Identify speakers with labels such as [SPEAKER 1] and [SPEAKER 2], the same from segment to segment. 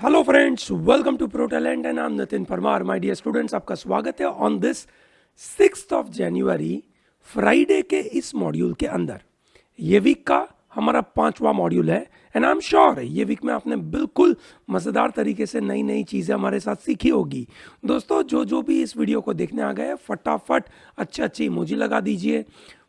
[SPEAKER 1] Hello friends, welcome to pro talent and I am Nitin Parmar. My dear students, आपका स्वागत है on this 6 Friday के इस मॉड्यूल के अंदर। ये वीक का हमारा 5वां मॉड्यूल है एंड आई एम श्योर ये वीक में आपने बिल्कुल मज़ेदार तरीके से नई नई चीज़ें हमारे साथ सीखी होगी। दोस्तों, जो जो भी इस वीडियो को देखने आ गए, फटाफट अच्छी इमोजी लगा दीजिए।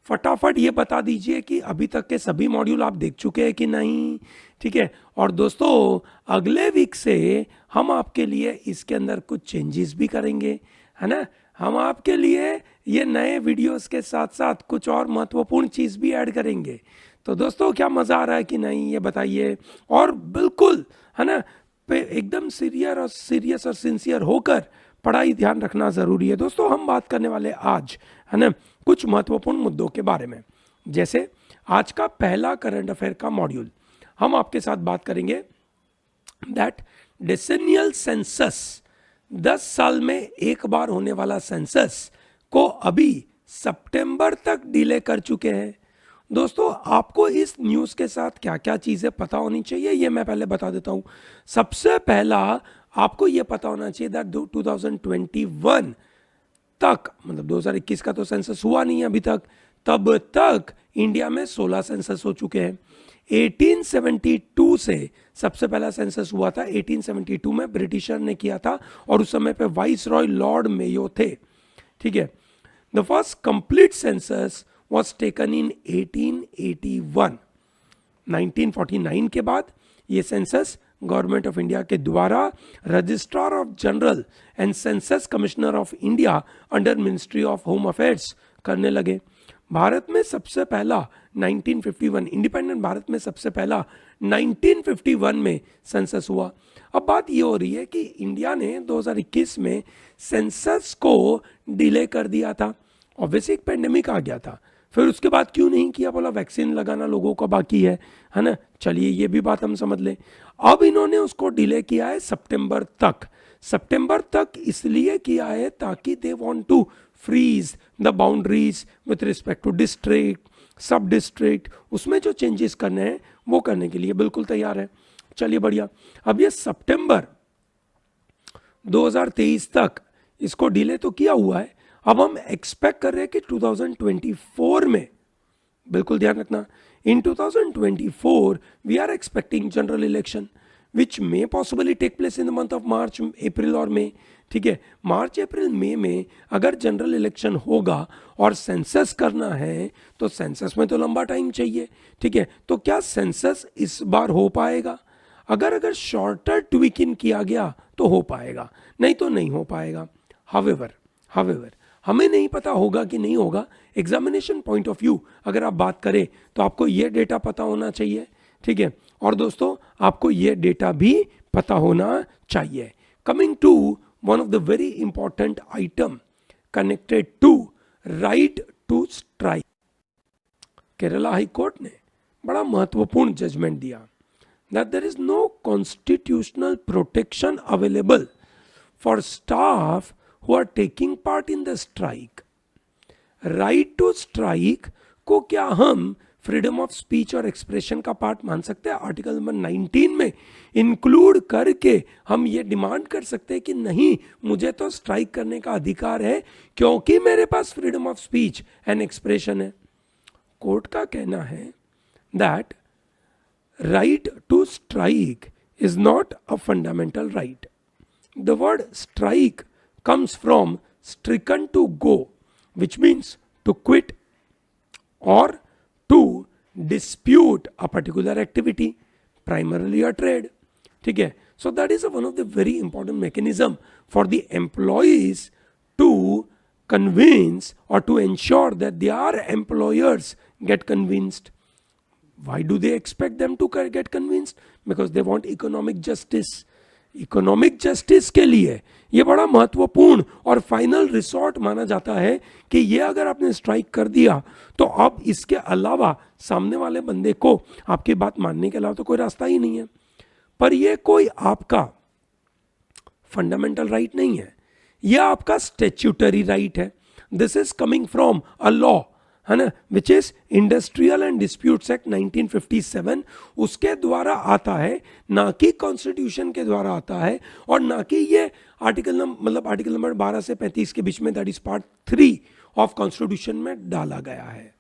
[SPEAKER 1] फटाफट ये बता दीजिए कि अभी तक के सभी मॉड्यूल आप देख चुके हैं कि नहीं। ठीक है। और दोस्तों, अगले वीक से हम आपके लिए इसके अंदर कुछ चेंजेस भी करेंगे, है ना। हम आपके लिए ये नए वीडियोस के साथ साथ कुछ और महत्वपूर्ण चीज़ भी ऐड करेंगे। तो दोस्तों, क्या मज़ा आ रहा है कि नहीं ये बताइए। और बिल्कुल, है ना, एकदम सीरियस और सिंसियर होकर पढ़ाई ध्यान रखना ज़रूरी है। दोस्तों, हम बात करने वाले आज, है ना, कुछ महत्वपूर्ण मुद्दों के बारे में। जैसे आज का पहला करंट अफेयर का मॉड्यूल हम आपके साथ बात करेंगे दैट डेसेनियल सेंसस, 10 साल में एक बार होने वाला सेंसस को अभी सितंबर तक डिले कर चुके हैं। दोस्तों, आपको इस न्यूज़ के साथ क्या क्या चीज़ें पता होनी चाहिए ये मैं पहले बता देता हूँ। सबसे पहला आपको ये पता होना चाहिए दैट 2021 तक, मतलब 2021 का तो सेंसस हुआ नहीं है अभी तक, तब तक इंडिया में 16 सेंसस हो चुके हैं। 1872 से सबसे पहला सेंसस हुआ था, 1872 में ब्रिटिशर ने किया था और उस समय पे वाइस रॉय लॉर्ड मेयो थे। ठीक है। The first complete census was taken in 1881। 1949 के बाद ये सेंसस गवर्नमेंट ऑफ इंडिया के द्वारा registrar of general and census commissioner of India under ministry of home affairs करने लगे। भारत में सबसे पहला 1951, इंडिपेंडेंट भारत में सबसे पहला 1951 में सेंसस हुआ। अब बात ये हो रही है कि इंडिया ने 2021 में सेंसस को डिले कर दिया था। ऑब्वियसली एक पेंडेमिक आ गया था, फिर उसके बाद क्यों नहीं किया, बोला वैक्सीन लगाना लोगों का बाकी है ना। चलिए, ये भी बात हम समझ लें। अब इन्होंने उसको डिले किया है सितंबर तक। सितंबर तक इसलिए किया है ताकि they want to freeze the boundaries with respect to district, sub district, उसमें जो चेंजेस करने हैं वो करने के लिए बिल्कुल तैयार है। चलिए, बढ़िया। अब ये सितंबर 2023 तक इसको डिले तो किया हुआ है। अब हम एक्सपेक्ट कर रहे हैं कि 2024 में, बिल्कुल ध्यान रखना, in 2024 we are expecting general election which may possibly take place in the month of March, April और मई। ठीक है। मार्च, अप्रैल, मई में अगर जनरल इलेक्शन होगा और सेंसस करना है तो सेंसस में तो लंबा टाइम चाहिए। ठीक है। तो क्या सेंसस इस बार हो पाएगा? अगर शॉर्टर ट्वीकिंग किया गया तो हो पाएगा, नहीं तो नहीं हो पाएगा। हावेवर हमें नहीं पता होगा कि नहीं होगा। एग्जामिनेशन पॉइंट ऑफ व्यू अगर आप बात करें तो आपको ये डेटा पता होना चाहिए। ठीक है। और दोस्तों, आपको ये डेटा भी पता होना चाहिए। Coming to one of the very important item connected to right to strike, Kerala high court ने बड़ा महत्वपूर्ण जजमेंट दिया that there is no constitutional protection available for staff who are taking part in the strike. Right to strike को क्या हम freedom of speech और expression का part मान सकते हैं? आर्टिकल नंबर 19 में इंक्लूड करके हम ये डिमांड कर सकते हैं कि नहीं, मुझे तो स्ट्राइक करने का अधिकार है क्योंकि मेरे पास freedom of speech and expression है। कोर्ट का कहना है that right to strike is not a fundamental right. The word strike comes from stricken to go, which means to quit or to dispute a particular activity, primarily a trade. ठीक है। So that is one of the very important mechanism for the employees to convince or to ensure that their employers get convinced. Why do they expect them to get convinced? Because they want economic justice. Economic justice के लिए ये बड़ा महत्वपूर्ण और final resort माना जाता है कि ये अगर आपने स्ट्राइक कर दिया तो अब इसके अलावा सामने वाले बंदे को आपकी बात मानने के अलावा तो कोई रास्ता ही नहीं है। पर ये कोई आपका फंडामेंटल राइट नहीं है, यह आपका स्टैट्यूटरी राइट है। This is coming from a law है ना, which is industrial and disputes act 1957, उसके द्वारा आता है, ना कि कॉन्स्टिट्यूशन के द्वारा आता है, और ना कि ये आर्टिकल नंबर 12 से 35 के बीच में, that is part 3 of constitution में डाला गया है।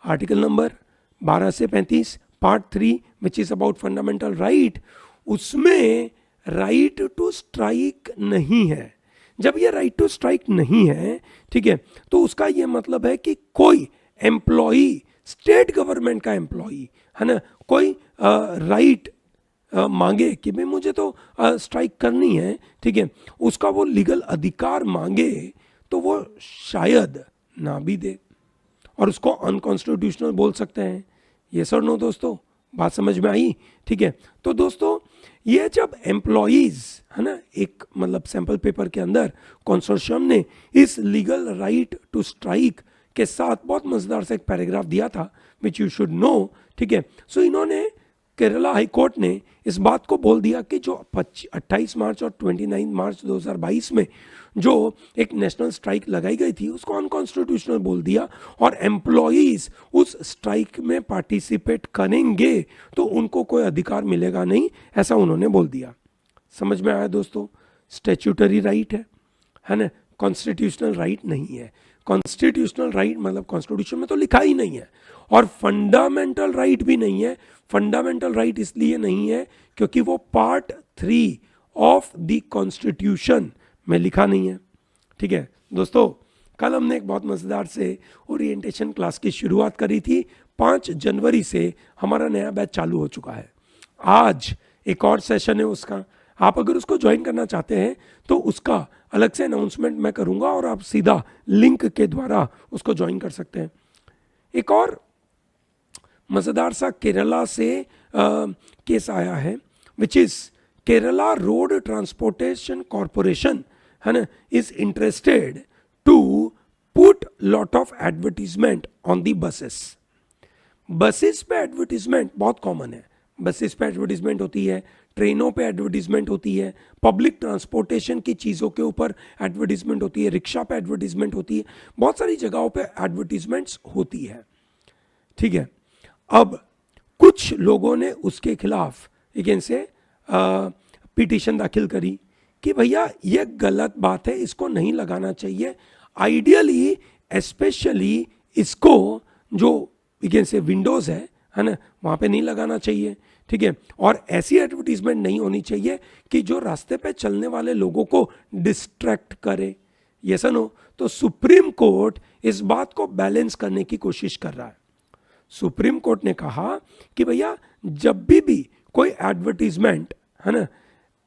[SPEAKER 1] आर्टिकल नंबर 12 से 35 part 3 which is about fundamental right, उसमें राइट टू स्ट्राइक नहीं है। जब ये राइट टू स्ट्राइक नहीं है, ठीक है, तो उसका ये मतलब है कि कोई एम्प्लॉई, स्टेट गवर्नमेंट का एम्प्लॉई, है ना, कोई राइट मांगे कि भाई मुझे तो स्ट्राइक करनी है, ठीक है, उसका वो लीगल अधिकार मांगे तो वो शायद ना भी दे और उसको अनकॉन्स्टिट्यूशनल बोल सकते हैं। ये सर नो दोस्तों, बात समझ में आई? ठीक है, तो दोस्तों ये जब एम्प्लॉइज, है ना, एक मतलब सैंपल पेपर के अंदर कंसोर्शियम ने इस लीगल राइट टू स्ट्राइक के साथ बहुत मजेदार से एक पैराग्राफ दिया था विच यू शुड नो, ठीक है। सो इन्होंने, केरला हाई कोर्ट ने इस बात को बोल दिया कि जो 28 मार्च और 29 मार्च 2022 में जो एक नेशनल स्ट्राइक लगाई गई थी उसको अनकॉन्स्टिट्यूशनल बोल दिया, और एम्प्लॉइज उस स्ट्राइक में पार्टिसिपेट करेंगे तो उनको कोई अधिकार मिलेगा नहीं, ऐसा उन्होंने बोल दिया। समझ में आया दोस्तों? स्टैट्यूटरी राइट है ना, कॉन्स्टिट्यूशनल राइट नहीं है। कॉन्स्टिट्यूशनल राइट मतलब कॉन्स्टिट्यूशन में तो लिखा ही नहीं है, और फंडामेंटल राइट भी नहीं है। फंडामेंटल राइट इसलिए नहीं है क्योंकि वो पार्ट 3 ऑफ द कॉन्स्टिट्यूशन में लिखा नहीं है। ठीक है दोस्तों, कल हमने एक बहुत मजेदार से ओरिएंटेशन क्लास की शुरुआत करी थी। 5 जनवरी से हमारा नया बैच चालू हो चुका है। आज एक और सेशन है उसका, आप अगर उसको ज्वाइन करना चाहते हैं तो उसका अलग से अनाउंसमेंट मैं करूंगा और आप सीधा लिंक के द्वारा उसको ज्वाइन कर सकते हैं। एक और मजेदार सा केरला से केस आया है which is Kerala road transportation corporation, है ना, is interested to put lot of advertisement on the buses. Buses पे एडवर्टीजमेंट बहुत कॉमन है। बसेस पे एडवर्टीजमेंट होती है, ट्रेनों पे एडवर्टीजमेंट होती है, पब्लिक ट्रांसपोर्टेशन की चीज़ों के ऊपर एडवर्टीजमेंट होती है, रिक्शा पे एडवर्टीजमेंट होती है, बहुत सारी जगहों पे एडवर्टीजमेंट्स होती है। ठीक है, अब कुछ लोगों ने उसके खिलाफ से पिटीशन दाखिल करी कि भैया ये गलत बात है, इसको नहीं लगाना चाहिए। आइडियली स्पेशली इसको जो से विंडोज है ना, वहाँ पे नहीं लगाना चाहिए। ठीक है, और ऐसी एडवर्टीजमेंट नहीं होनी चाहिए कि जो रास्ते पे चलने वाले लोगों को डिस्ट्रैक्ट करे। ये सुनो, तो सुप्रीम कोर्ट इस बात को बैलेंस करने की कोशिश कर रहा है। सुप्रीम कोर्ट ने कहा कि भैया जब भी कोई एडवर्टीजमेंट, है ना,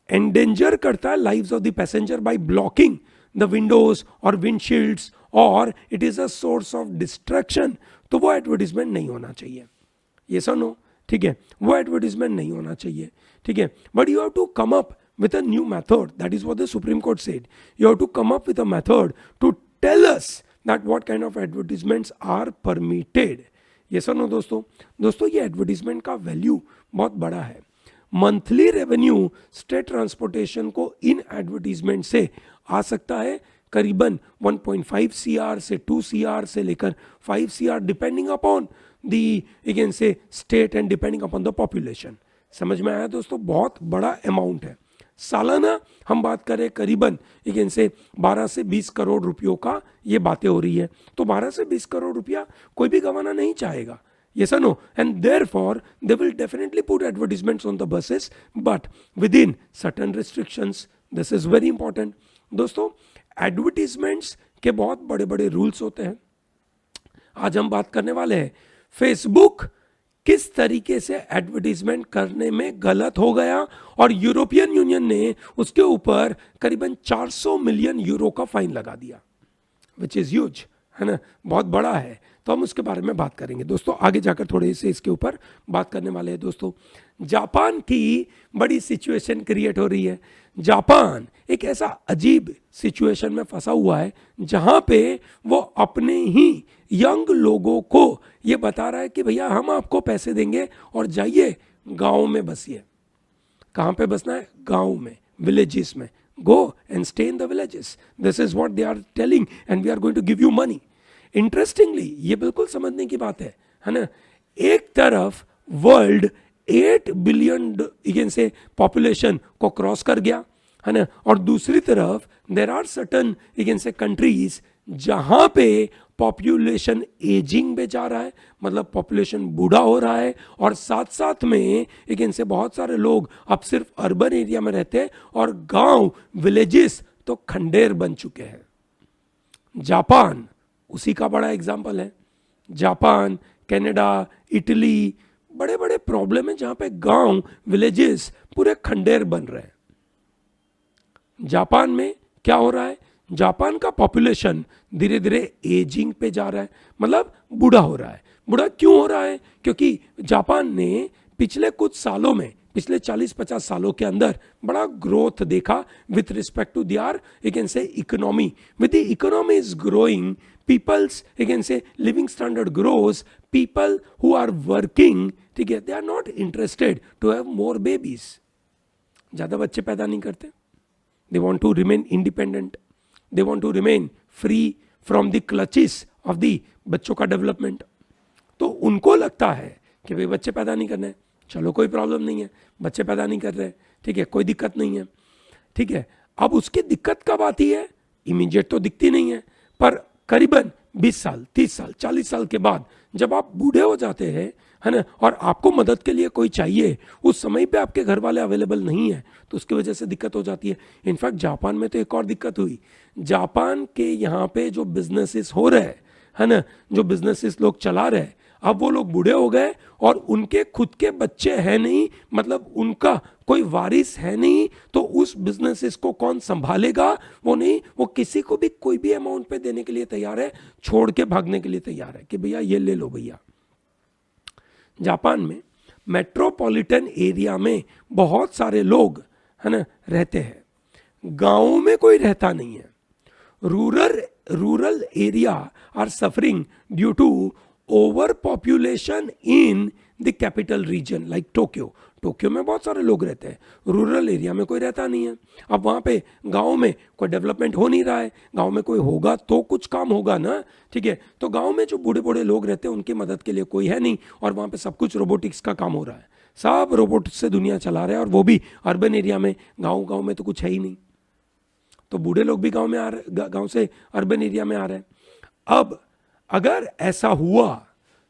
[SPEAKER 1] एंडेंजर करता है lives of the passenger by blocking the Windows और विंडशील्ड्स और it is a source of distraction, तो वो एडवर्टीजमेंट नहीं होना चाहिए। ये सुनो, ठीक है, वो एडवर्टीजमेंट नहीं होना चाहिए। ठीक है, but you have to come up with a new method. That is what the Supreme Court said. You have to come up with a method to tell us that what kind of advertisements are permitted. ये सुनो दोस्तों ये advertisement का value बहुत बड़ा है। Monthly revenue state transportation को इन advertisement से आ सकता है करीबन 1.5 CR से 2 CR से लेकर 5 CR डिपेंडिंग अपॉन दी से state and depending upon the population. समझ में आया दोस्तों? बहुत बड़ा अमाउंट है। सालाना हम बात करें करीबन 12 से 20 करोड़ रुपयों का ये बातें हो रही है, तो 12 से 20 करोड़ रुपया कोई भी गंवाना नहीं चाहेगा। Yes or no? And therefore they will definitely put advertisements on the buses, but within certain restrictions. This is very important. दोस्तों एडवर्टीजमेंट्स के बहुत बड़े बड़े रूल्स होते हैं। आज हम बात करने वाले हैं फेसबुक किस तरीके से एडवर्टीजमेंट करने में गलत हो गया, और यूरोपियन यूनियन ने उसके ऊपर करीबन 400 मिलियन यूरो का फाइन लगा दिया, विच इज ह्यूज, है ना, बहुत बड़ा है। तो हम उसके बारे में बात करेंगे दोस्तों, आगे जाकर थोड़े से इसके ऊपर बात करने वाले हैं। दोस्तों जापान की बड़ी सिचुएशन क्रिएट हो रही है। जापान एक ऐसा अजीब सिचुएशन में फंसा हुआ है जहां पे वो अपने ही यंग लोगों को ये बता रहा है कि भैया हम आपको पैसे देंगे और जाइए गांव में बसिए। कहां पे बसना है? गांव में, विलेजेस में। Go and stay in the villages, this is what they are telling, and we are going to give you money. Interestingly ये बिल्कुल समझने की बात है ना, एक तरफ वर्ल्ड 8 बिलियन से पॉपुलेशन को क्रॉस कर गया है ना, और दूसरी तरफ देर आर सर्टन से कंट्रीज जहां पे पॉपुलेशन एजिंग में जा रहा है, मतलब पॉपुलेशन बूढ़ा हो रहा है, और साथ साथ में से बहुत सारे लोग अब सिर्फ अर्बन एरिया में रहते हैं और गांव विलेजेस तो खंडेर बन चुके हैं। जापान उसी का बड़ा एग्जाम्पल है। जापान, कनाडा, इटली, बड़े बड़े प्रॉब्लम है जहां पे गांव विलेजेस पूरे खंडेर बन रहे हैं। जापान में क्या हो रहा है, जापान का पॉपुलेशन धीरे धीरे एजिंग पे जा रहा है, मतलब बूढ़ा हो रहा है। बूढ़ा क्यों हो रहा है? क्योंकि जापान ने पिछले कुछ सालों में, पिछले 40-50 सालों के अंदर बड़ा ग्रोथ देखा with respect to their say economy. With the economy is growing, people's say living standard grows, people who are working, ठीक है, they are not interested to have more babies. ज्यादा बच्चे पैदा नहीं करते। They want to remain independent. They want to remain free from the clutches of the बच्चों का development. तो उनको लगता है कि भाई बच्चे पैदा नहीं करने, चलो कोई प्रॉब्लम नहीं है, बच्चे पैदा नहीं कर रहे, ठीक है, कोई दिक्कत नहीं है, ठीक है। अब उसकी दिक्कत कब आती है? इमीडिएट तो दिखती नहीं है, पर करीबन 20 साल, 30 साल, 40 साल के बाद जब आप बूढ़े हो जाते हैं, है ना, और आपको मदद के लिए कोई चाहिए, उस समय पे आपके घर वाले अवेलेबल नहीं है, तो उसकी वजह से दिक्कत हो जाती है। इनफैक्ट जापान में तो एक और दिक्कत हुई। जापान के यहाँ पे जो बिजनेसेस हो रहे हैं, है ना, जो बिजनेसेस लोग चला रहे हैं, अब वो लोग बूढ़े हो गए और उनके खुद के बच्चे हैं नहीं, मतलब उनका कोई वारिस है नहीं, तो उस बिजनेसेस को कौन संभालेगा? वो नहीं, वो किसी को भी कोई भी अमाउंट पे देने के लिए तैयार है, छोड़ के भागने के लिए तैयार है कि भैया ये ले लो भैया। जापान में मेट्रोपॉलिटन एरिया में बहुत सारे लोग, है ना, रहते हैं, गांवों में कोई रहता नहीं है। Rural area are suffering due to over population in the capital region like Tokyo. Tokyo में बहुत सारे लोग रहते हैं, रूरल एरिया में कोई रहता नहीं है। अब वहाँ पे गांव में कोई डेवलपमेंट हो नहीं रहा है, गांव में कोई होगा तो कुछ काम होगा ना, ठीक है। तो गांव में जो बूढ़े बूढ़े लोग रहते हैं उनकी मदद के लिए कोई है नहीं, और वहाँ पे सब कुछ रोबोटिक्स का काम हो रहा है, सब रोबोट से दुनिया चला रहे हैं, और वो भी अर्बन एरिया में। गाँव में तो कुछ है ही नहीं, तो बूढ़े लोग भी गाँव में आ रहे, गाँव से अर्बन एरिया में आ रहे हैं। अब अगर ऐसा हुआ,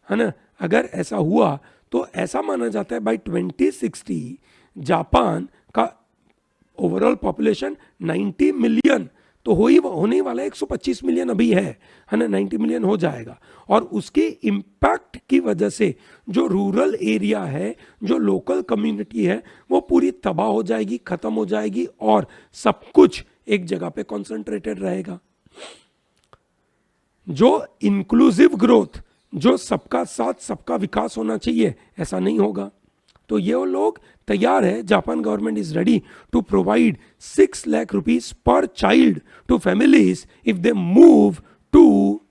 [SPEAKER 1] है ना, अगर ऐसा हुआ तो ऐसा माना जाता है बाय 2060 जापान का ओवरऑल पॉपुलेशन 90 मिलियन तो होने वाला है, 125 मिलियन अभी है ना, 90 मिलियन हो जाएगा। और उसके इम्पैक्ट की वजह से जो रूरल एरिया है, जो लोकल कम्युनिटी है, वो पूरी तबाह हो जाएगी, खत्म हो जाएगी, और सब कुछ एक जगह पे कॉन्सेंट्रेटेड रहेगा। जो इंक्लूसिव ग्रोथ, जो सबका साथ सबका विकास होना चाहिए, ऐसा नहीं होगा। तो ये लोग तैयार है, Japan government is ready to provide 6 lakh rupees per child to families if they move to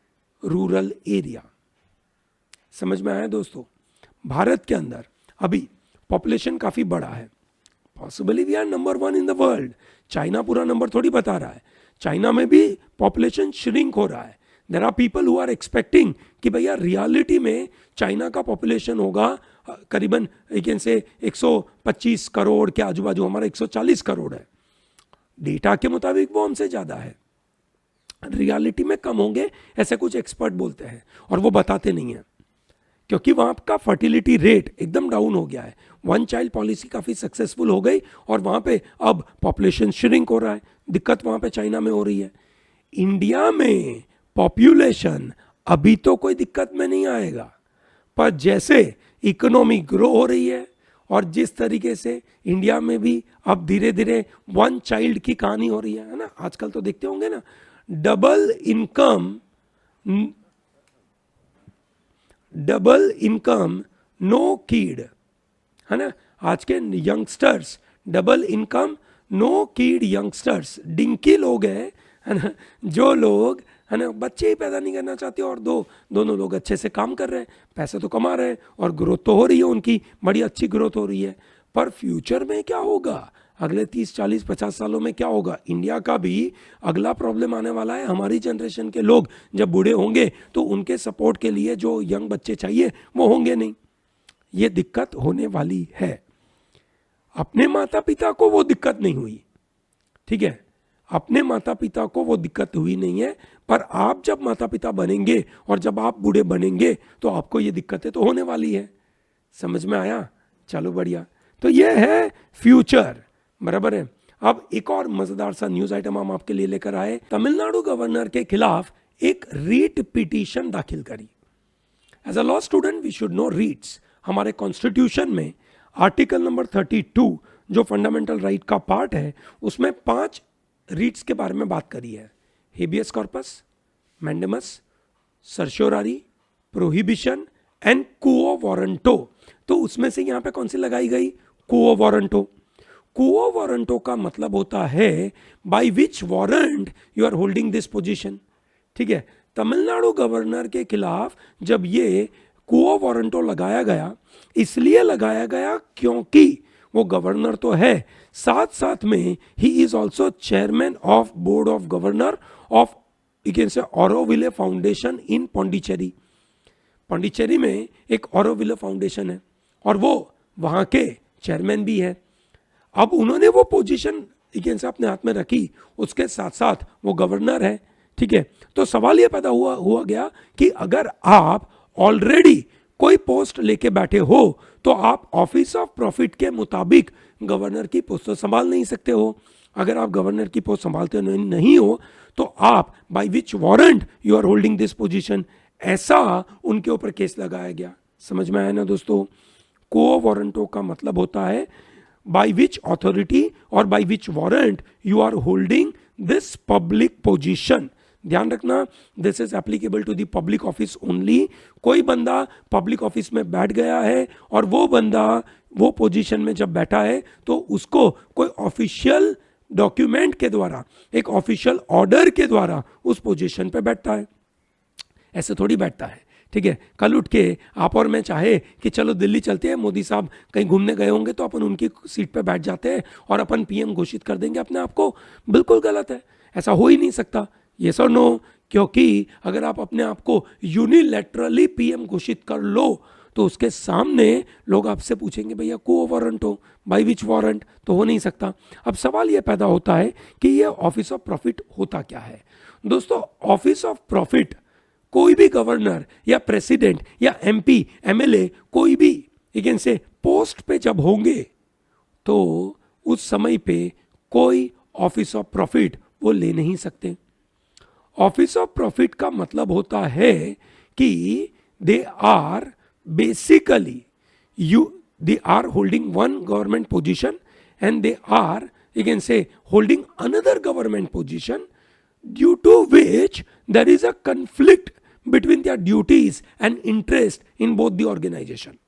[SPEAKER 1] rural area. समझ में आया दोस्तों? भारत के अंदर अभी पॉपुलेशन काफी बड़ा है, possibly we are number 1 in the world. China पूरा नंबर थोड़ी बता रहा है, चाइना में भी पॉपुलेशन श्रिंक हो रहा है। There are people who are expecting कि भैया रियलिटी में चाइना का पॉपुलेशन होगा करीबन 125 करोड़ के आजू बाजू, हमारा 140 करोड़ है। डेटा के मुताबिक वो हमसे ज्यादा है, रियलिटी में कम होंगे, ऐसे कुछ एक्सपर्ट बोलते हैं, और वो बताते नहीं है, क्योंकि वहां का फर्टिलिटी रेट एकदम डाउन हो गया है। 1 चाइल्ड पॉलिसी काफी सक्सेसफुल हो गई, और वहां पे अब पॉपुलेशन श्रिंक हो रहा है। दिक्कत वहां पे चाइना में हो रही है। इंडिया में पॉपुलेशन अभी तो कोई दिक्कत में नहीं आएगा, पर जैसे इकोनॉमी ग्रो हो रही है, और जिस तरीके से इंडिया में भी अब धीरे धीरे 1 चाइल्ड की कहानी हो रही है ना, आजकल तो देखते होंगे ना, डबल इनकम नो किड, है ना। आज के youngsters double income no kid youngsters, dinky लोग हैं, है ना, जो लोग, है ना, बच्चे ही पैदा नहीं करना चाहते, और दोनों लोग अच्छे से काम कर रहे हैं, पैसे तो कमा रहे हैं, और ग्रोथ तो हो रही है उनकी, बड़ी अच्छी ग्रोथ हो रही है। पर फ्यूचर में क्या होगा? अगले 30, 40, 50 सालों में क्या होगा, इंडिया का भी अगला प्रॉब्लम आने वाला है। हमारी जनरेशन के लोग जब बूढ़े होंगे तो उनके सपोर्ट के लिए जो यंग बच्चे चाहिए वो होंगे नहीं, ये दिक्कत होने वाली है। अपने माता पिता को वो दिक्कत नहीं हुई, ठीक है, अपने माता पिता को वो दिक्कत हुई नहीं है, पर आप जब माता पिता बनेंगे और जब आप बूढ़े बनेंगे तो आपको ये दिक्कतें तो होने वाली है। समझ में आया? चलो बढ़िया। तो ये है फ्यूचर, बराबर है। अब एक और मजेदार सा न्यूज आइटम हम आपके लिए लेकर आए। तमिलनाडु गवर्नर के खिलाफ एक रीट पिटीशन दाखिल करी। As a law student we should know writs. हमारे कॉन्स्टिट्यूशन में आर्टिकल नंबर 32 जो फंडामेंटल राइट का पार्ट है, उसमें 5 रीट्स के बारे में बात करी है। Habeas corpus, mandamus, certiorari, prohibition and quo warranto. तो उसमें से यहां पे कौन सी लगाई गई? क्वो वारंटो। क्वो वारंटो का मतलब होता है by which warrant you are holding this position, ठीक है। तमिलनाडु गवर्नर के खिलाफ जब ये क्वो वारंटो लगाया गया, इसलिए लगाया गया क्योंकि वो गवर्नर तो है, साथ साथ में he is also chairman of board of governor of you can say Auroville foundation इन पौंडीचेरी। पौंडीचेरी में एक ऑरोविले फाउंडेशन है और वो वहां के चेयरमैन भी है। अब उन्होंने वो पोजीशन से अपने हाथ में रखी, उसके साथ साथ वो गवर्नर है, ठीक है। तो सवाल ये पैदा हुआ गया कि अगर आप ऑलरेडी कोई पोस्ट लेके बैठे हो तो आप ऑफिस ऑफ प्रॉफिट के मुताबिक गवर्नर की पोस्ट तो संभाल नहीं सकते हो। अगर आप गवर्नर की पोस्ट संभालते नहीं हो तो आप by which warrant you are holding this position, ऐसा उनके ऊपर केस लगाया गया। समझ में आया ना दोस्तों? क्वो वारंटो का मतलब होता है by which authority or by which warrant you are holding this public position। ध्यान रखना, this is applicable to the public office only. कोई बंदा पब्लिक ऑफिस में बैठ गया है और वो बंदा वो पोजीशन में जब बैठा है तो उसको कोई ऑफिशियल डॉक्यूमेंट के द्वारा, एक ऑफिशियल ऑर्डर के द्वारा उस पोजीशन पे बैठता है, ऐसे थोड़ी बैठता है, ठीक है। कल उठ के आप और मैं चाहे कि चलो दिल्ली चलते हैं, मोदी साहब कहीं घूमने गए होंगे तो अपन उनकी सीट पे बैठ जाते हैं और अपन पीएम घोषित कर देंगे अपने आप को, बिल्कुल गलत है, ऐसा हो ही नहीं सकता। यस और नो? क्योंकि अगर आप अपने आप को यूनिलैटरली पीएम घोषित कर लो तो उसके सामने लोग आपसे पूछेंगे भैया क्वो वारंट हो, बाय विच वारंट, तो हो नहीं सकता। अब सवाल यह पैदा होता है कि ये ऑफिस ऑफ प्रॉफिट होता क्या है। दोस्तों, ऑफिस ऑफ प्रॉफिट कोई भी गवर्नर या प्रेसिडेंट या एमपी, एमएलए, कोई भी लेकिन से पोस्ट पे जब होंगे तो उस समय पे कोई ऑफिस ऑफ प्रॉफिट वो ले नहीं सकते। ऑफिस ऑफ प्रॉफिट का मतलब होता है कि they are basically they are holding one government position and they are, you can say, holding another government position due to which there is a conflict between their duties and interest in both the organization.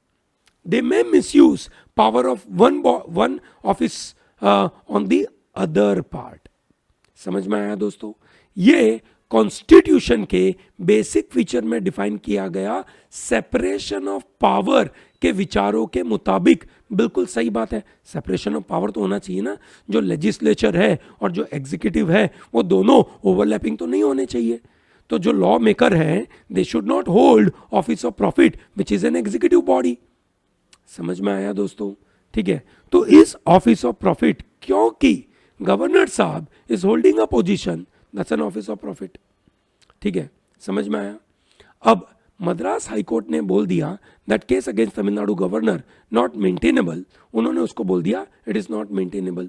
[SPEAKER 1] They may misuse power of one office on the other part. समझ में आया दोस्तों? ये constitution के basic feature में define किया गया separation of power के विचारों के मुताबिक बिल्कुल सही बात है। सेपरेशन ऑफ पावर तो होना चाहिए ना, जो लेजिस्लेचर है और जो एग्जीक्यूटिव है वो दोनों ओवरलैपिंग तो नहीं होने चाहिए। तो जो लॉ मेकर है they should not hold office of profit which is an executive body. समझ में आया दोस्तों? ठीक है। तो इस ऑफिस ऑफ प्रॉफिट, क्योंकि गवर्नर साहब is holding a position, that's an office of profit. ठीक है, समझ में आया? अब मद्रास हाईकोर्ट ने बोल दिया that case against Tamil Nadu governor not maintainable. उन्होंने उसको बोल दिया इट इज नॉट मेंटेनेबल।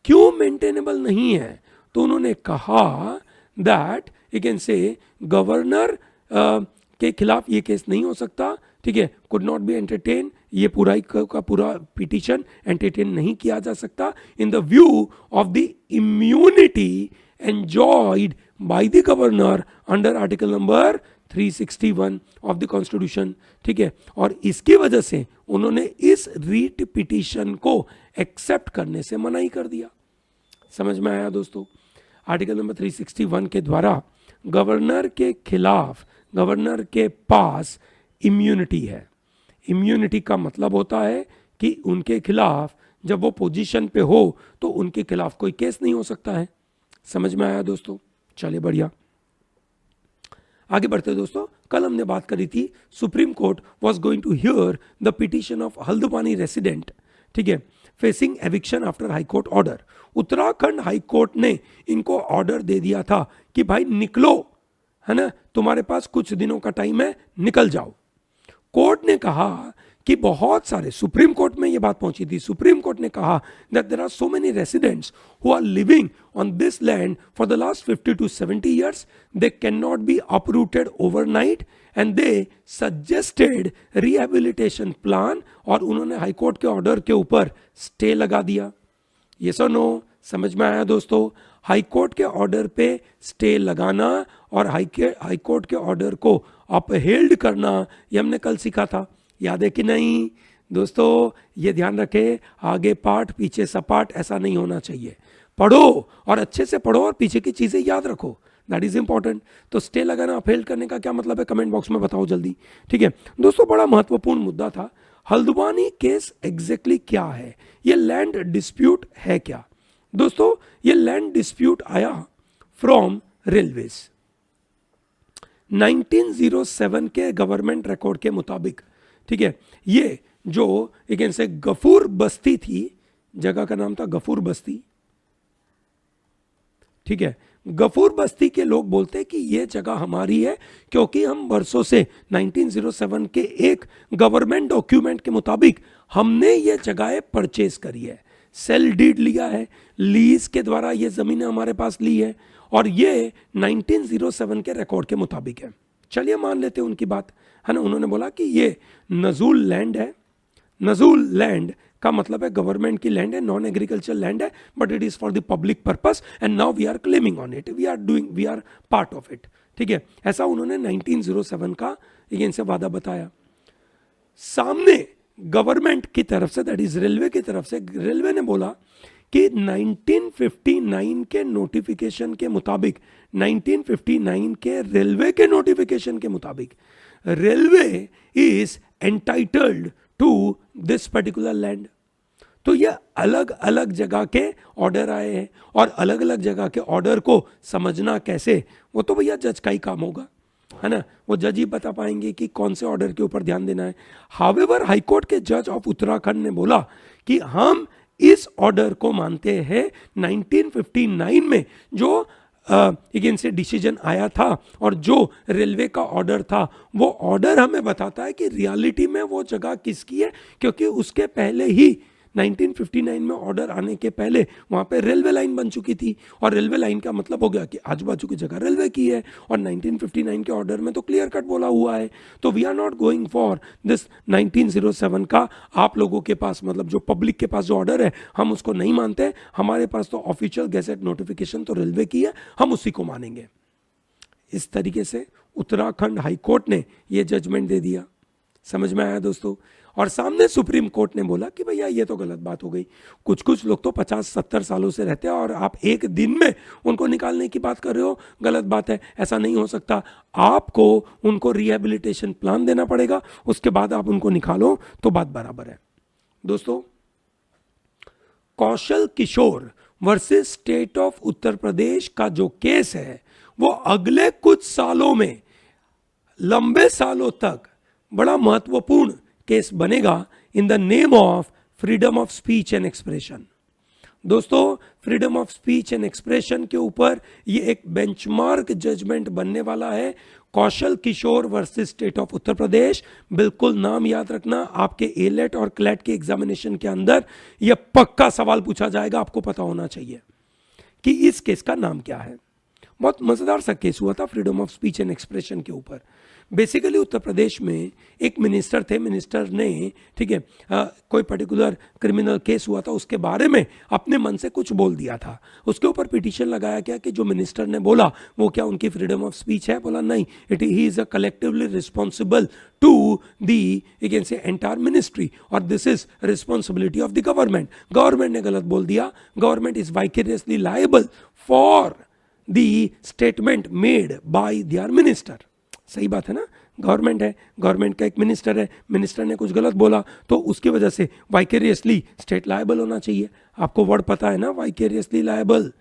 [SPEAKER 1] क्यों मेंटेनेबल नहीं है? तो उन्होंने कहा that you can say governor के खिलाफ ये केस नहीं हो सकता, ठीक है, कुड नॉट बी एंटरटेन, ये पूरा का पूरा पिटीशन एंटरटेन नहीं किया जा सकता in the view of the immunity enjoyed by the governor under article number 361 of the constitution. ठीक है, और इसकी वजह से उन्होंने इस रीट पिटीशन को एक्सेप्ट करने से मनाही कर दिया। समझ में आया दोस्तों? आर्टिकल नंबर 361 के द्वारा गवर्नर के खिलाफ, गवर्नर के पास इम्यूनिटी है। इम्यूनिटी का मतलब होता है कि उनके खिलाफ जब वो पोजीशन पे हो तो उनके खिलाफ कोई केस नहीं हो सकता है। समझ में आया दोस्तों? चलिए बढ़िया, आगे बढ़ते दोस्तों। कल हमने बात करी थी supreme court was going to hear the petition of Haldwani resident, ठीक है, facing eviction after high court order. Uttarakhand high court ने इनको ऑर्डर दे दिया था कि भाई निकलो, है ना, तुम्हारे पास कुछ दिनों का टाइम है, निकल जाओ। कोर्ट ने कहा कि बहुत सारे, सुप्रीम कोर्ट में ये बात पहुंची थी, सुप्रीम कोर्ट ने कहा that there are so many residents who are living on this land for the last 50 to 70 years, they cannot be uprooted overnight and they suggested rehabilitation plan, और उन्होंने high court के ऑर्डर के ऊपर stay लगा दिया। Yes और no? समझ में आया दोस्तों? हाईकोर्ट के ऑर्डर पे स्टे लगाना और हाईकोर्ट के ऑर्डर को अपहेल्ड करना, ये हमने कल सीखा था, याद है कि नहीं दोस्तों? ये ध्यान रखें, आगे पाठ पीछे सपाट ऐसा नहीं होना चाहिए। पढ़ो और अच्छे से पढ़ो और पीछे की चीजें याद रखो, दैट इज इंपॉर्टेंट। तो स्टे लगाना, अपहेल्ड करने का क्या मतलब है, कमेंट बॉक्स में बताओ जल्दी, ठीक है दोस्तों? बड़ा महत्वपूर्ण मुद्दा था। हल्द्वानी केस एग्जैक्टली क्या है, ये लैंड डिस्प्यूट है क्या दोस्तों? ये लैंड डिस्प्यूट आया फ्रॉम रेलवेज। 1907 के गवर्नमेंट रिकॉर्ड के मुताबिक, ठीक है, ये जो एक से गफूर बस्ती थी, जगह का नाम था गफूर बस्ती, ठीक है, गफूर बस्ती के लोग बोलते हैं कि ये जगह हमारी है क्योंकि हम वर्षों से 1907 के एक गवर्नमेंट डॉक्यूमेंट के मुताबिक हमने ये जगह परचेज करी है, सेल डीड लिया है, लीज के द्वारा ये जमीनें हमारे पास ली है, और ये 1907 के रिकॉर्ड के मुताबिक है। चलिए मान लेते हैं उनकी बात, है ना। उन्होंने बोला कि ये नजूल लैंड है, नजूल लैंड का मतलब है गवर्नमेंट की लैंड है, नॉन एग्रीकल्चर लैंड है, but it is for the public purpose and now we are claiming on it, we are part of it, ठीक है। ऐसा उन्होंने 1907 का इनसे वादा बताया। सामने गवर्नमेंट की तरफ से, दैट इज रेलवे की तरफ से, रेलवे ने बोला कि 1959 के नोटिफिकेशन के मुताबिक, 1959 के रेलवे के नोटिफिकेशन के मुताबिक railway is entitled to this particular land. तो ये अलग अलग जगह के ऑर्डर आए हैं, और अलग अलग जगह के ऑर्डर को समझना कैसे, वो तो भैया जज का ही काम होगा, है ना। वो जज ही बता पाएंगे कि कौन से ऑर्डर के ऊपर ध्यान देना है। हावेवर हाईकोर्ट के जज ऑफ उत्तराखंड ने बोला कि हम इस ऑर्डर को मानते हैं 1959 में जो से डिसीजन आया था, और जो रेलवे का ऑर्डर था, वो ऑर्डर हमें बताता है कि रियलिटी में वो जगह किसकी है, क्योंकि उसके पहले ही 1959 में ऑर्डर आने के पहले वहाँ पे रेलवे लाइन बन चुकी थी, और रेलवे लाइन का मतलब हो गया कि आजू बाजू की जगह रेलवे की है, और 1959 के ऑर्डर में तो क्लियर कट बोला हुआ है। तो we are not going for this 1907 का आप लोगों के पास, मतलब जो पब्लिक के पास जो ऑर्डर है, हम उसको नहीं मानते। हमारे पास तो ऑफिशियल गैजेट नोटिफिकेशन तो रेलवे की है, हम उसी को मानेंगे। इस तरीके से उत्तराखंड हाईकोर्ट ने यह जजमेंट दे दिया। समझ में आया दोस्तों? और सामने सुप्रीम कोर्ट ने बोला कि भैया ये तो गलत बात हो गई। कुछ कुछ लोग तो 50-70 सालों से रहते हैं और आप एक दिन में उनको निकालने की बात कर रहे हो, गलत बात है, ऐसा नहीं हो सकता। आपको उनको रिहेबिलिटेशन प्लान देना पड़ेगा, उसके बाद आप उनको निकालो तो बात बराबर है। दोस्तों, कौशल Kishore versus state of Uttar प्रदेश का जो केस है, वो अगले कुछ सालों में, लंबे सालों तक बड़ा महत्वपूर्ण केस बनेगा in the name of freedom of speech and expression. दोस्तों, freedom of speech and expression के ऊपर ये एक बेंचमार्क जजमेंट बनने वाला है, Kaushal Kishore versus state of Uttar Pradesh. बिल्कुल नाम याद रखना, आपके एलेट और क्लैट के एग्जामिनेशन के अंदर यह पक्का सवाल पूछा जाएगा, आपको पता होना चाहिए कि इस केस का नाम क्या है। बहुत मजेदार सा केस हुआ था freedom of speech and expression के ऊपर। बेसिकली उत्तर प्रदेश में एक मिनिस्टर थे, मिनिस्टर ने, ठीक है, कोई पर्टिकुलर क्रिमिनल केस हुआ था, उसके बारे में अपने मन से कुछ बोल दिया था। उसके ऊपर पिटीशन लगाया गया कि जो मिनिस्टर ने बोला वो क्या उनकी फ्रीडम ऑफ स्पीच है। बोला नहीं, he is a collectively responsible to the entire ministry, और this is responsibility of the government. Government ने गलत बोल दिया, government is vicariously liable for the statement made by their minister. सही बात है ना? गवर्नमेंट है, गवर्नमेंट का एक मिनिस्टर है, मिनिस्टर ने कुछ गलत बोला तो उसकी वजह से वाइकेरियसली स्टेट लायबल होना चाहिए। आपको वर्ड पता है ना, वाइकेरियसली लायबल,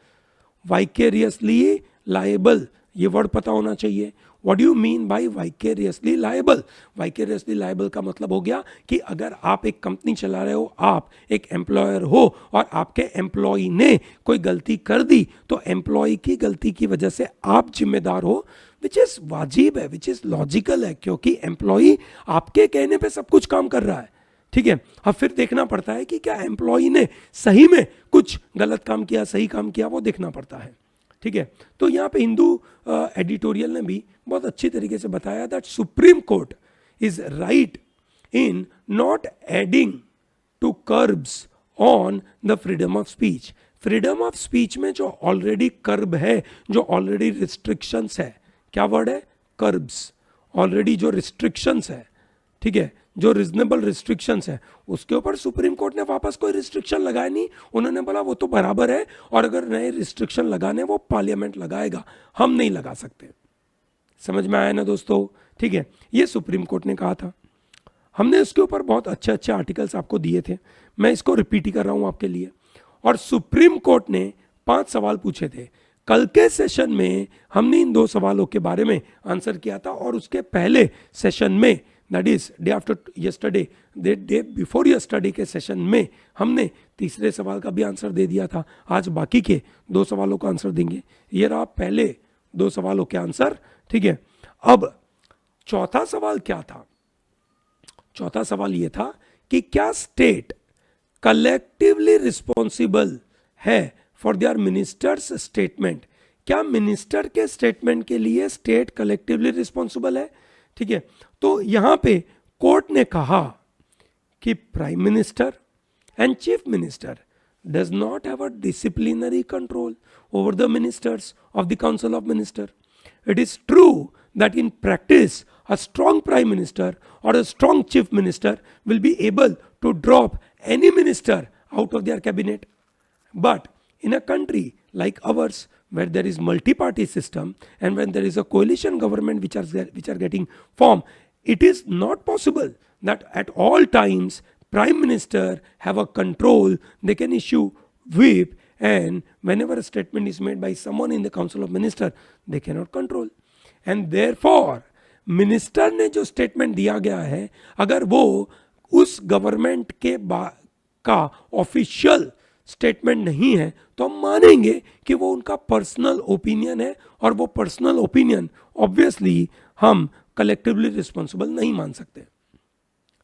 [SPEAKER 1] वाइकेरियसली लायबल, ये वर्ड पता होना चाहिए। What do you mean by vicariously liable? Vicariously liable का मतलब हो गया कि अगर आप एक कंपनी चला रहे हो, आप एक एम्प्लॉयर हो और आपके एम्प्लॉय ने कोई गलती कर दी तो एम्प्लॉय की गलती की वजह से आप जिम्मेदार हो, विच इज वाजिब है, विच इज लॉजिकल है, क्योंकि एम्प्लॉय आपके कहने पे सब कुछ काम कर रहा है। ठीक है, अब फिर देखना पड़ता है कि क्या एम्प्लॉय ने सही में कुछ गलत काम किया, सही काम किया, वो देखना पड़ता है। ठीक है, तो यहाँ पे हिंदू एडिटोरियल ने भी बहुत अच्छी तरीके से बताया that supreme court is right in not adding to curbs on the freedom of speech. Freedom of speech में जो ऑलरेडी कर्ब है, जो ऑलरेडी रिस्ट्रिक्शंस है, क्या वर्ड है, कर्ब्स, ऑलरेडी जो रिस्ट्रिक्शंस है, ठीक है, जो रिजनेबल रिस्ट्रिक्शंस है, उसके ऊपर सुप्रीम कोर्ट ने वापस कोई रिस्ट्रिक्शन लगाया नहीं। उन्होंने बोला वो तो बराबर है, और अगर नए रिस्ट्रिक्शन लगाने वो पार्लियामेंट लगाएगा, हम नहीं लगा सकते। समझ में आया ना दोस्तों? ठीक है, ये सुप्रीम कोर्ट ने कहा था। हमने इसके ऊपर बहुत अच्छे अच्छे आर्टिकल्स आपको दिए थे, मैं इसको रिपीट ही कर रहा हूं आपके लिए। और सुप्रीम कोर्ट ने 5 सवाल पूछे थे। कल के सेशन में हमने इन 2 सवालों के बारे में आंसर किया था, और उसके पहले सेशन में, that is day after yesterday, day before yesterday के सेशन में हमने तीसरे सवाल का भी आंसर दे दिया था। आज बाकी के 2 सवालों का आंसर देंगे। ये रहा पहले 2 सवालों के आंसर। ठीक है, अब चौथा सवाल क्या था? चौथा सवाल ये था कि क्या स्टेट कलेक्टिवली रिस्पॉन्सिबल है फॉर देयर मिनिस्टर्स स्टेटमेंट? क्या मिनिस्टर के स्टेटमेंट के लिए स्टेट कलेक्टिवली रिस्पॉन्सिबल है? ठीक है, तो यहां पे कोर्ट ने कहा कि prime minister and chief minister does not have a disciplinary control over the ministers of the council of minister. It is true that in practice, a strong prime minister or a strong chief minister will be able to drop any minister out of their cabinet. But in a country like ours, where there is multi-party system and when there is a coalition government which are getting formed, it is not possible that at all times prime minister have a control. They can issue whip, and whenever a statement is made by someone in the council of minister, they cannot control. And therefore minister ने जो statement दिया गया है, अगर वो उस government के का ऑफिशियल स्टेटमेंट नहीं है तो हम मानेंगे कि वो उनका पर्सनल ओपिनियन है, और वो पर्सनल ओपिनियन ऑब्वियसली हम कलेक्टिवली रिस्पॉन्सिबल नहीं मान सकते।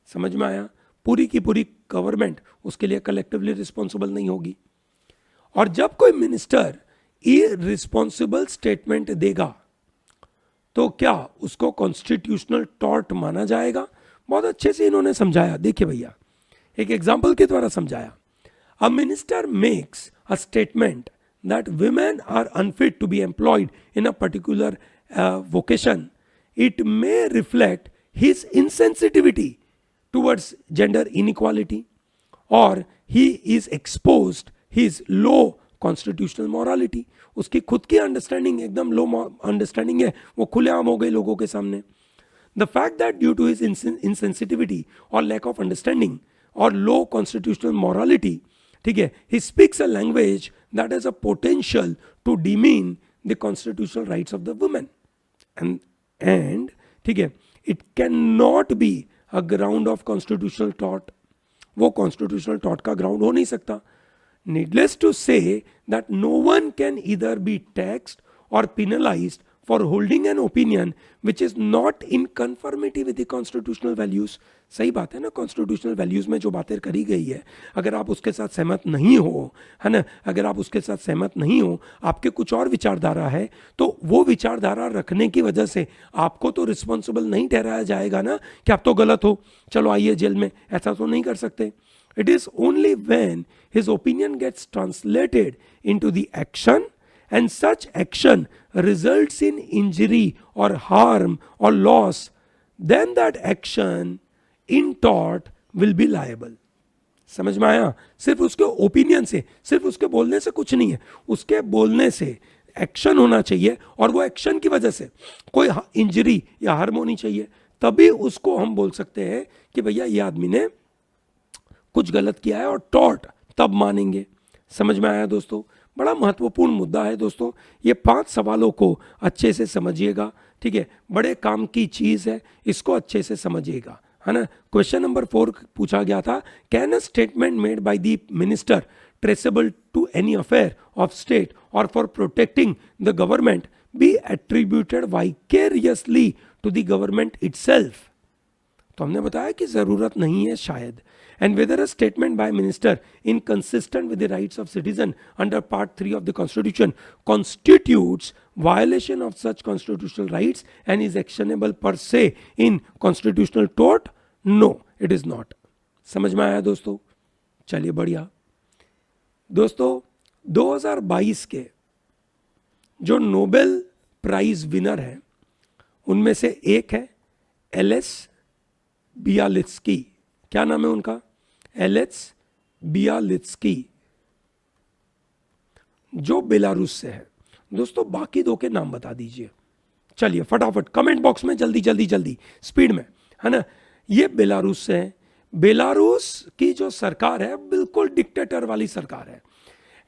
[SPEAKER 1] समझ में आया? पूरी की पूरी गवर्नमेंट उसके लिए कलेक्टिवली रिस्पॉन्सिबल नहीं होगी। और जब कोई मिनिस्टर इररिस्पॉन्सिबल स्टेटमेंट देगा तो क्या उसको कॉन्स्टिट्यूशनल टॉर्ट माना जाएगा? बहुत अच्छे से इन्होंने समझाया। देखिए भैया, एक एग्जांपल के द्वारा समझाया। A minister makes a statement that women are unfit to be employed in a particular vocation. It may reflect his insensitivity towards gender inequality, or he is exposed his low constitutional morality. उसकी खुद की understanding एकदम लो understanding है, वो खुलेआम हो गई लोगों के सामने। The fact that due to his insensitivity और लैक ऑफ अंडरस्टैंडिंग और लो कॉन्स्टिट्यूशनल मॉरालिटी, ठीक है, he speaks a language that has a potential to demean the constitutional rights of the women, and ठीक है, it can not be a ground of constitutional टॉट। वो constitutional टॉट का ground हो नहीं सकता। Needless to say that no one can either be taxed or penalized for holding an opinion which is not in conformity with the constitutional values. सही बात है ना, कॉन्स्टिट्यूशनल वैल्यूज में जो बातें करी गई है, अगर आप उसके साथ सहमत नहीं हो, है ना, अगर आप उसके साथ सहमत नहीं हो, आपके कुछ और विचारधारा है, तो वो विचारधारा रखने की वजह से आपको तो रिस्पॉन्सिबल नहीं ठहराया जाएगा ना कि आप तो गलत हो, चलो आइए जेल में। ऐसा तो नहीं कर सकते। It is only when his opinion gets translated into the action and such action results in injury or harm or loss, then that action in tort will be liable. समझ में आया? सिर्फ उसके ओपिनियन से, सिर्फ उसके बोलने से कुछ नहीं है, उसके बोलने से एक्शन होना चाहिए, और वो एक्शन की वजह से कोई इंजरी या हार्म होनी चाहिए, तभी उसको हम बोल सकते हैं कि भैया ये आदमी ने कुछ गलत किया है, और टॉर्ट तब मानेंगे। समझ में आया दोस्तों? बड़ा महत्वपूर्ण मुद्दा है दोस्तों, ये 5 सवालों को अच्छे से समझिएगा, ठीक है? बड़े काम की चीज है, इसको अच्छे से समझिएगा, है ना। क्वेश्चन नंबर 4 पूछा गया था, can a statement made by the minister traceable to any affair of state और for protecting the government be attributed vicariously to the government itself? तो हमने बताया कि जरूरत नहीं है शायद। And whether a statement by minister inconsistent with the rights of citizen under part 3 of the constitution constitutes violation of such constitutional rights and is actionable per se in constitutional tort? No, it is not. समझ में आया दोस्तों? चलिए बढ़िया दोस्तों, 2022 के जो Nobel prize winner है उनमें से एक है एलेस बियालित्स्की। क्या नाम है उनका? एलेस बियालित्स्की, जो बेलारूस से है। दोस्तों बाकी 2 के नाम बता दीजिए, चलिए फटाफट कमेंट बॉक्स में, जल्दी जल्दी जल्दी स्पीड में, है ना। ये बेलारूस से है। बेलारूस की जो सरकार है बिल्कुल डिक्टेटर वाली सरकार है।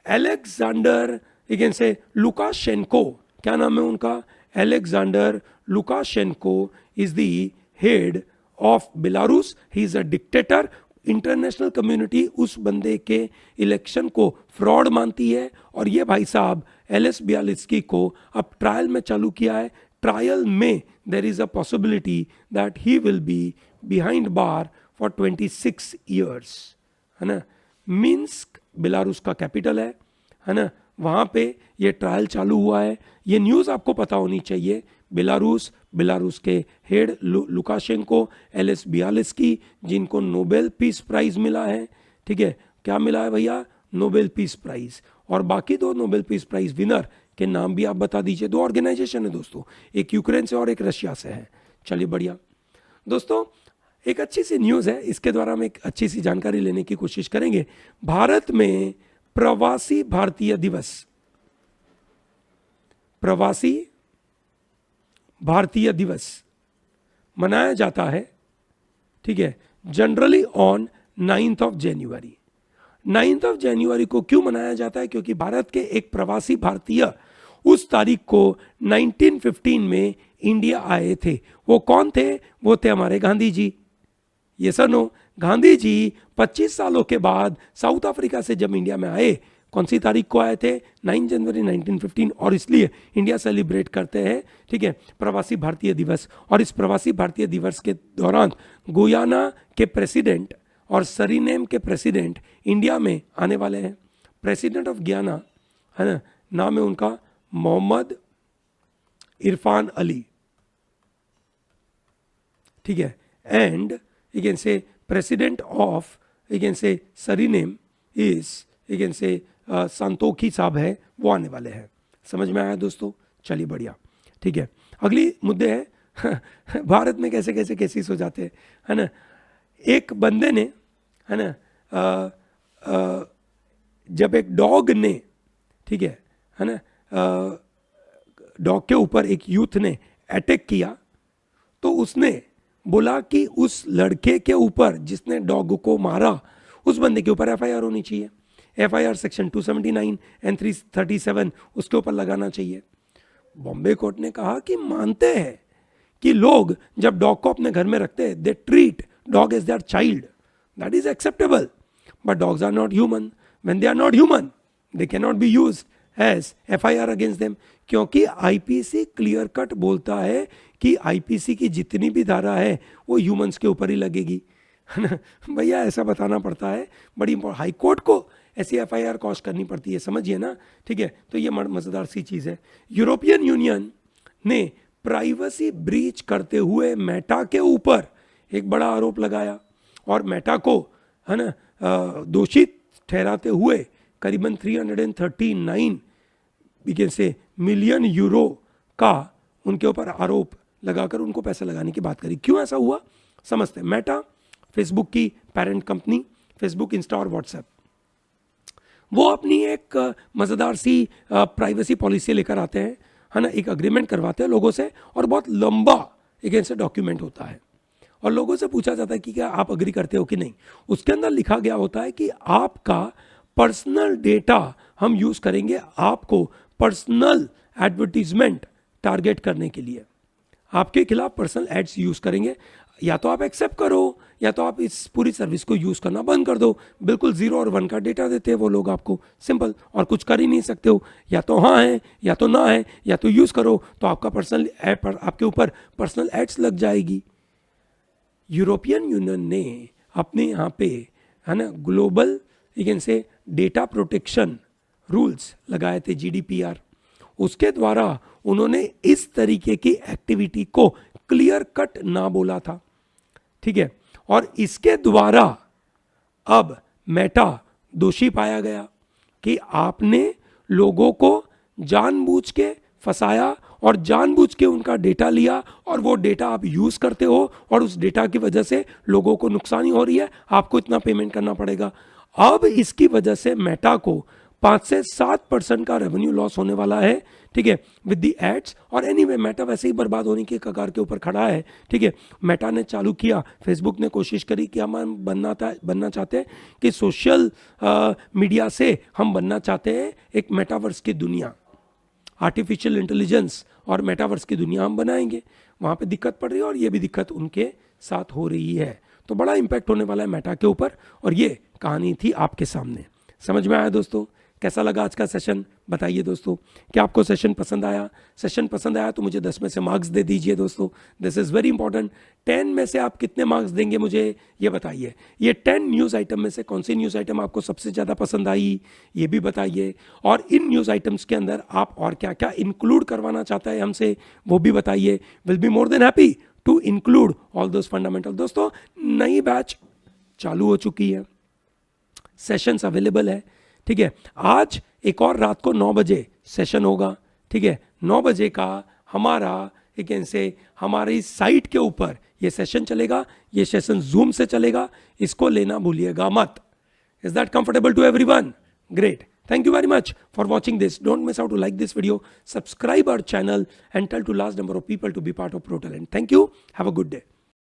[SPEAKER 1] एलेक्जेंडर से लुकाशेंको, क्या नाम है उनका? Alexander Lukashenko is the head of Belarus. He is a dictator. International community उस बंदे के इलेक्शन को फ्रॉड मानती है, और ये भाई साहब एलेस बियालित्स्की को अब ट्रायल में चालू किया है। ट्रायल में there is a possibility that he will be behind bar for 26 years, है ना। मिन्स्क बेलारूस का कैपिटल है ना, वहां पे ये ट्रायल चालू हुआ है। ये न्यूज़ आपको पता होनी चाहिए। बेलारूस के हेड लुकाशेंको, एलेस बियालित्स्की, जिनको नोबेल पीस प्राइज मिला है, ठीक है। क्या मिला है भैया? Nobel peace prize. और बाकी 2 नोबेल पीस प्राइज विनर के नाम भी आप बता दीजिए। 2 ऑर्गेनाइजेशन है दोस्तों, एक यूक्रेन से और एक रशिया से है। चलिए बढ़िया दोस्तों, एक अच्छी सी न्यूज़ है, इसके द्वारा हम एक अच्छी सी जानकारी लेने की कोशिश करेंगे। भारत में प्रवासी भारतीय दिवस, प्रवासी भारतीय दिवस मनाया जाता है, ठीक है, generally on 9th of January. 9th of January को क्यों मनाया जाता है? क्योंकि भारत के एक प्रवासी भारतीय उस तारीख को 1915 में इंडिया आए थे। वो कौन थे? वो थे हमारे गांधी जी। ये सर गांधी जी 25 सालों के बाद साउथ अफ्रीका से जब इंडिया में आए, कौन सी तारीख को आए थे? 9 जनवरी 1915। और इसलिए इंडिया सेलिब्रेट करते हैं, ठीक है, प्रवासी भारतीय दिवस। और इस प्रवासी भारतीय दिवस के दौरान गुयाना के प्रेसिडेंट और सरीनेम के प्रेसिडेंट इंडिया में आने वाले हैं। प्रेसिडेंट ऑफ गुयाना, है ना, नाम है उनका मोहम्मद इरफान अली, ठीक है। And you can say president of you can say Suriname is you can say Santokhi साहब है, वो आने वाले हैं। समझ में आया दोस्तों? चलिए बढ़िया, ठीक है। अगली मुद्दे है भारत में कैसे कैसे केसेस हो जाते हैं, है ना। एक बंदे ने, है ना, जब एक डॉग ने, ठीक है ना, डॉग के ऊपर एक यूथ ने अटैक किया, तो उसने बोला कि उस लड़के के ऊपर जिसने डॉग को मारा, उस बंदे के ऊपर एफआईआर होनी चाहिए। एफआईआर सेक्शन 279 एंड 337 उसके ऊपर लगाना चाहिए। बॉम्बे कोर्ट ने कहा कि मानते हैं कि लोग जब डॉग को अपने घर में रखते हैं, they treat dog as their child, that is acceptable, but dogs are not human. When they are not human, they can not be used as FIR against them, क्योंकि आईपीसी क्लियर कट बोलता है कि IPC की जितनी भी धारा है वो ह्यूमंस के ऊपर ही लगेगी, है ना भैया। ऐसा बताना पड़ता है, बड़ी हाई कोर्ट को ऐसी एफआईआर कॉज करनी पड़ती है, समझिए ना, ठीक है। तो ये मजेदार सी चीज़ है। यूरोपियन यूनियन ने प्राइवेसी ब्रीच करते हुए मेटा के ऊपर एक बड़ा आरोप लगाया, और मेटा को, है ना, दोषी ठहराते हुए करीबन 339 से मिलियन यूरो का उनके ऊपर आरोप लगाकर उनको पैसे लगाने की बात करी। क्यों ऐसा हुआ समझते हैं। मेटा फेसबुक की पेरेंट कंपनी, फेसबुक, इंस्टा और व्हाट्सएप, वो अपनी एक मजेदार सी प्राइवेसी पॉलिसी लेकर आते हैं, है ना, एक अग्रीमेंट करवाते हैं लोगों से, और बहुत लंबा एक से डॉक्यूमेंट होता है और लोगों से पूछा जाता है कि क्या आप अग्री करते हो कि नहीं। उसके अंदर लिखा गया होता है कि आपका पर्सनल डेटा हम यूज करेंगे आपको पर्सनल एडवर्टीजमेंट टारगेट करने के लिए, आपके खिलाफ पर्सनल एड्स यूज करेंगे। या तो आप एक्सेप्ट करो या तो आप इस पूरी सर्विस को यूज करना बंद कर दो। बिल्कुल 0 और 1 का डेटा देते हैं वो लोग आपको, सिंपल, और कुछ कर ही नहीं सकते हो। या तो हाँ है या तो ना है, या तो यूज करो तो आपका पर्सनल आपके ऊपर पर्सनल एड्स लग जाएगी। यूरोपियन यूनियन ने अपने यहाँ पे, है ना, ग्लोबल से डेटा प्रोटेक्शन रूल्स लगाए थे, GDPR। उसके द्वारा उन्होंने इस तरीके की एक्टिविटी को क्लियर कट ना बोला था, ठीक है। और इसके द्वारा अब मेटा दोषी पाया गया कि आपने लोगों को जानबूझ के फंसाया और जानबूझ के उनका डेटा लिया और वो डेटा आप यूज करते हो और उस डेटा की वजह से लोगों को नुकसान हो रही है, आपको इतना पेमेंट करना पड़ेगा। अब इसकी वजह से मेटा को 5 से 7% का रेवेन्यू लॉस होने वाला है, ठीक है, विद द एड्स। और एनीवे मेटा वैसे ही बर्बाद होने के कगार के ऊपर खड़ा है, ठीक है। मेटा ने चालू किया, फेसबुक ने कोशिश करी कि हम बनना चाहते हैं कि सोशल मीडिया से हम बनना चाहते हैं एक मेटावर्स की दुनिया, आर्टिफिशियल इंटेलिजेंस और मेटावर्स की दुनिया हम बनाएंगे। वहाँ पे दिक्कत पड़ रही है और ये भी दिक्कत उनके साथ हो रही है, तो बड़ा इंपैक्ट होने वाला है मेटा के ऊपर। और ये कहानी थी आपके सामने। समझ में आया दोस्तों? कैसा लगा आज का सेशन बताइए दोस्तों। क्या आपको सेशन पसंद आया? सेशन पसंद आया तो मुझे 10 में से मार्क्स दे दीजिए दोस्तों, दिस इज़ वेरी इंपॉर्टेंट। 10 में से आप कितने मार्क्स देंगे मुझे ये बताइए। ये 10 न्यूज़ आइटम में से कौन सी न्यूज़ आइटम आपको सबसे ज़्यादा पसंद आई ये भी बताइए। और इन न्यूज़ आइटम्स के अंदर आप और क्या क्या इंक्लूड करवाना चाहता है हमसे वो भी बताइए। Will be more than happy to include all those fundamental. दोस्तों नई बैच चालू हो चुकी है, सेशंस अवेलेबल है, ठीक है। आज एक और रात को 9 बजे सेशन होगा, ठीक है। 9 बजे का हमारा हमारी साइट के ऊपर ये सेशन चलेगा। ये सेशन जूम से चलेगा, इसको लेना भूलिएगा मत। Is that comfortable to everyone? Great, thank you very much for watching this. Don't miss out to like this video, subscribe our channel and tell to large number of people to be part of Pro Talent. Thank you, have a good day.